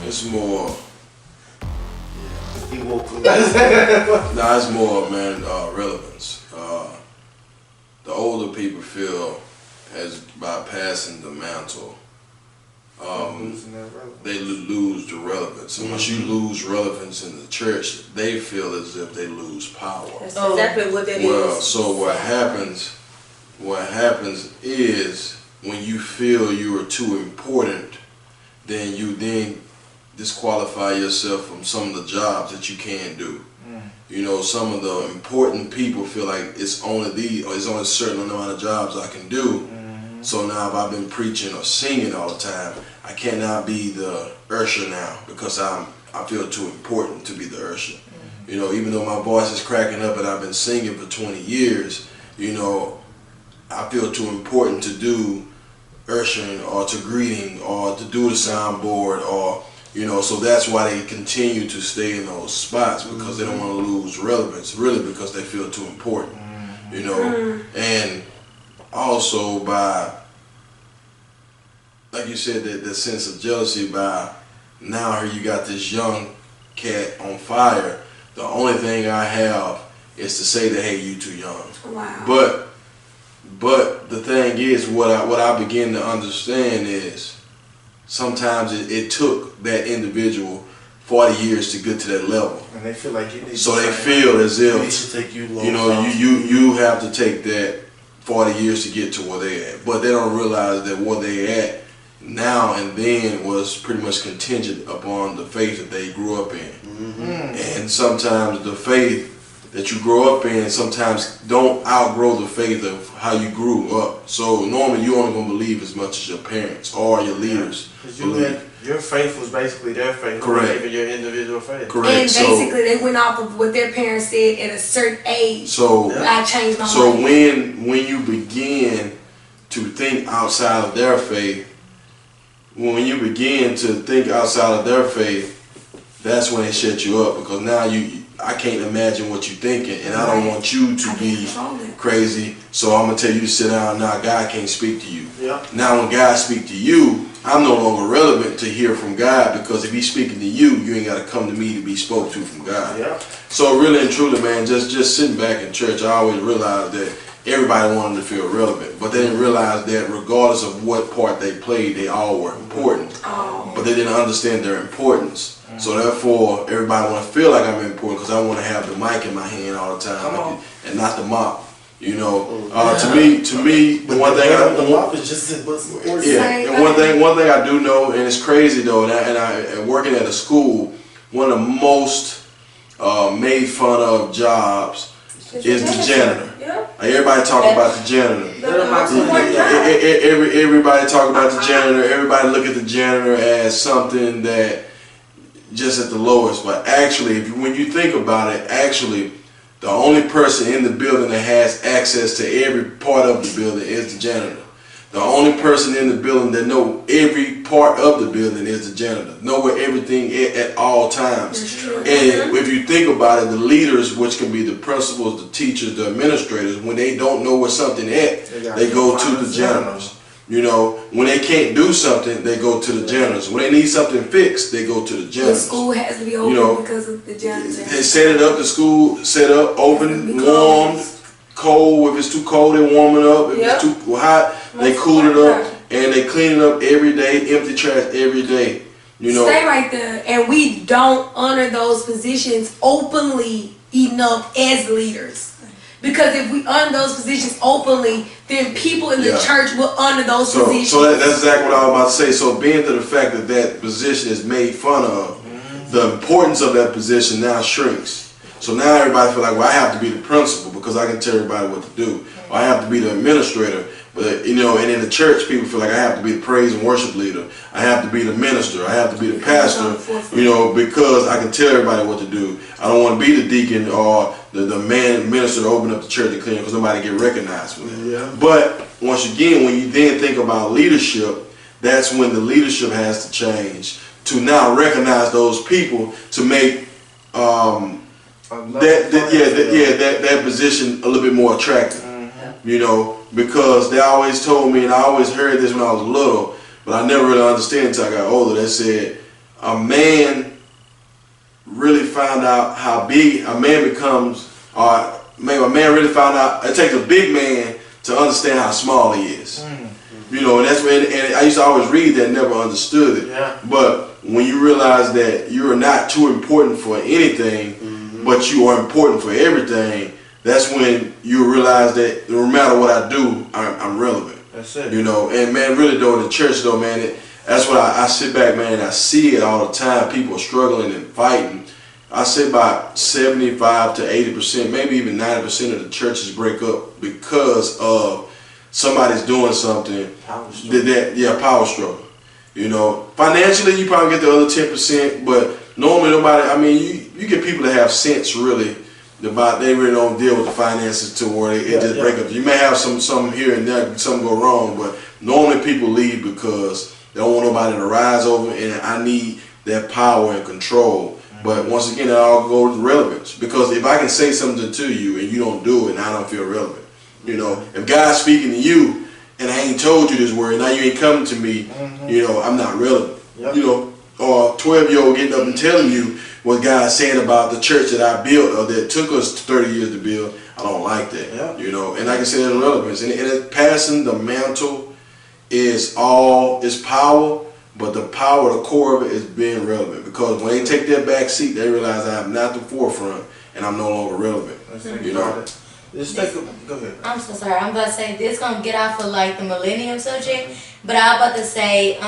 It's more. He woke up. Nah, it's more, man, relevance. The older people feel as by passing the mantle, they lose the relevance. And once you lose relevance in the church, they feel as if they lose power. That's exactly what that is. Well, so what happens is when you feel you are too important, then you disqualify yourself from some of the jobs that you can do. You know, some of the important people feel like it's only a certain amount of jobs I can do. So now if I've been preaching or singing all the time, I cannot be the usher now because I feel too important to be the usher. You know, even though my voice is cracking up and I've been singing for 20 years, you know, I feel too important to do ushering or to greeting or to do the soundboard or, you know, so that's why they continue to stay in those spots because they don't want to lose relevance, really because they feel too important, you know. And also by, like you said, that sense of jealousy by now here you got this young cat on fire. The only thing I have is to say that, hey, you too young. Wow. But the thing is, what I begin to understand is sometimes it took that individual 40 years to get to that level. And they feel like you need. So they feel as if it should take you long. You know, you have to take that 40 years to get to where they at. But they don't realize that where they at now and then was pretty much contingent upon the faith that they grew up in. And sometimes the faith that you grow up in sometimes don't outgrow the faith of how you grew up. So normally you only gonna believe as much as your parents or your leaders believe. Your faith was basically their faith. Correct. Even your individual faith. Correct. And basically they went off of what their parents said at a certain age. So I changed my So mind. when you begin to think outside of their faith, when you begin to think outside of their faith, that's when they shut you up because now I can't imagine what you're thinking, and I don't want you to be crazy. So I'm gonna tell you to sit down. Now God can't speak to you. Now when God speaks to you, I'm no longer relevant to hear from God because if He's speaking to you, you ain't got to come to me to be spoke to from God. So really and truly, man, just sitting back in church, I always realized that everybody wanted to feel relevant, but they didn't realize that regardless of what part they played, they all were important. But they didn't understand their importance. So therefore, everybody want to feel like I'm important because I want to have the mic in my hand all the time and not the mop. You know, to me, the one thing the mop is just as important. And one thing I do know, and it's crazy though, and working at a school, one of the most made fun of jobs is the janitor. Like everybody talk about the janitor. Everybody talk about the janitor. Everybody look at the janitor as something that just at the lowest. But actually, when you think about it, actually, the only person in the building that has access to every part of the building is the janitor. The only person in the building that know every part of the building is the janitor. Know where everything at all times. And if you think about it, the leaders, which can be the principals, the teachers, the administrators, when they don't know where something at, they go to the janitors. You know, when they can't do something, they go to the janitors. When they need something fixed, they go to the janitors. The school has to be open because of the janitors. They set it up, the school set up, open, warm, cold. If it's too cold, they warm it up. If it's too hot, they cool it up. And they clean it up every day, empty trash every day. You know. Stay right there. And we don't honor those positions openly enough as leaders. Because if we honor those positions openly, then people in the church will honor those positions. So that's exactly what I was about to say. So being to the fact that that position is made fun of, the importance of that position now shrinks. So now everybody feel like, well, I have to be the principal because I can tell everybody what to do. Or I have to be the administrator. But, you know, and in the church, people feel like I have to be the praise and worship leader. I have to be the minister. I have to be the pastor, you know, because I can tell everybody what to do. I don't want to be the deacon or the minister to open up the church and clean it because nobody get recognized for that. But once again, when you then think about leadership, that's when the leadership has to change to now recognize those people to make that position a little bit more attractive. You know, because they always told me, and I always heard this when I was little, but I never really understood until I got older. They said, a man really found out how big a man becomes, or maybe a man really found out, it takes a big man to understand how small he is. You know, and that's when, and I used to always read that, never understood it. Yeah. But when you realize that you're not too important for anything, but you are important for everything, that's when you realize that no matter what I do, I'm relevant. That's it. You know, and man, really though, in the church though, man, that's what I sit back, man, and I see it all the time. People struggling and fighting. I say about 75 to 80%, maybe even 90% of the churches break up because of somebody's doing something. Power struggle. Power struggle. You know, financially you probably get the other 10%, but normally nobody. I mean, you get people that have sense really. About they really don't deal with the finances to where it just break up. You may have some here and there, something go wrong, but normally people leave because they don't want nobody to rise over, and I need that power and control. But once again, it all goes to relevance, because if I can say something to you and you don't do it, and I don't feel relevant. You know, if God's speaking to you and I ain't told you this word, now you ain't coming to me, you know, I'm not relevant. You know, or 12-year-old getting up and telling you what God's saying about the church that I built or that took us 30 years to build, I don't like that. You know, and like I said, irrelevance. And it's passing the mantle is power, but the power, the core of it is being relevant. Because when they take that back seat, they realize I'm not the forefront and I'm no longer relevant. You know? Just take a, go ahead. I'm so sorry. I'm about to say this gonna get off of like the millennium subject, but I'm about to say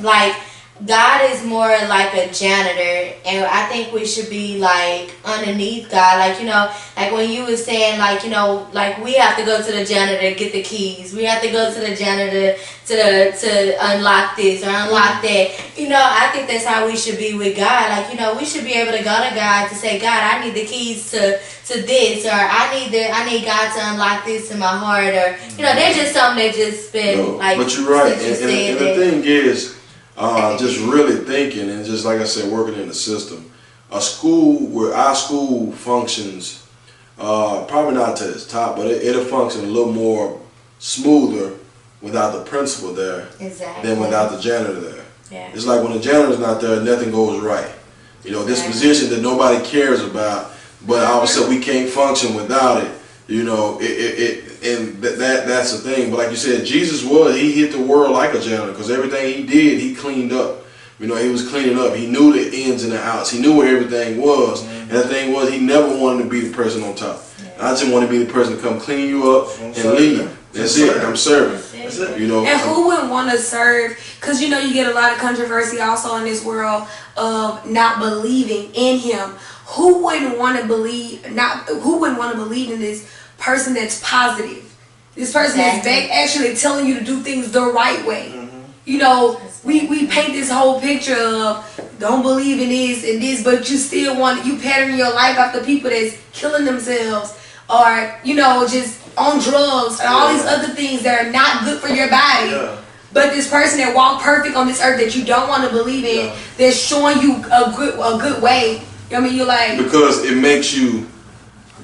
like God is more like a janitor, and I think we should be like underneath God. Like, you know, like when you were saying, like, you know, like we have to go to the janitor to get the keys. We have to go to the janitor to unlock this or unlock that. You know, I think that's how we should be with God. Like, you know, we should be able to go to God to say, God, I need the keys to this, or I need God to unlock this in my heart, or you know, there's just something that just been like. But you're right, since you and said the thing is. Just really thinking, and just like I said, working in the system. A school where our school functions, probably not to its top, but it'll function a little more smoother without the principal there than without the janitor there. Yeah. It's like when the janitor's not there, nothing goes right. You know, this position that nobody cares about, but all of a sudden we can't function without it. You know, and that's the thing. But like you said, Jesus he hit the world like a janitor, because everything he did, he cleaned up. You know, he was cleaning up. He knew the ins and the outs. He knew where everything was. And the thing was, he never wanted to be the person on top. I just want to be the person to come clean you up and leave. That's it. I'm serving. That's it. You know. And who wouldn't want to serve? Because you know you get a lot of controversy also in this world of not believing in Him. Who wouldn't want to believe? Who wouldn't want to believe in this person that's positive? This person is actually telling you to do things the right way. You know, we paint this whole picture of don't believe in this and this, but you still you pattern your life after people that's killing themselves, or you know, just on drugs and all these other things that are not good for your body. But this person that walked perfect on this earth that you don't want to believe in, that's showing you a good way. I mean, you're like, because it makes you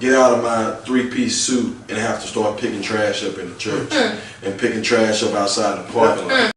get out of my 3-piece suit and have to start picking trash up in the church and picking trash up outside the parking lot.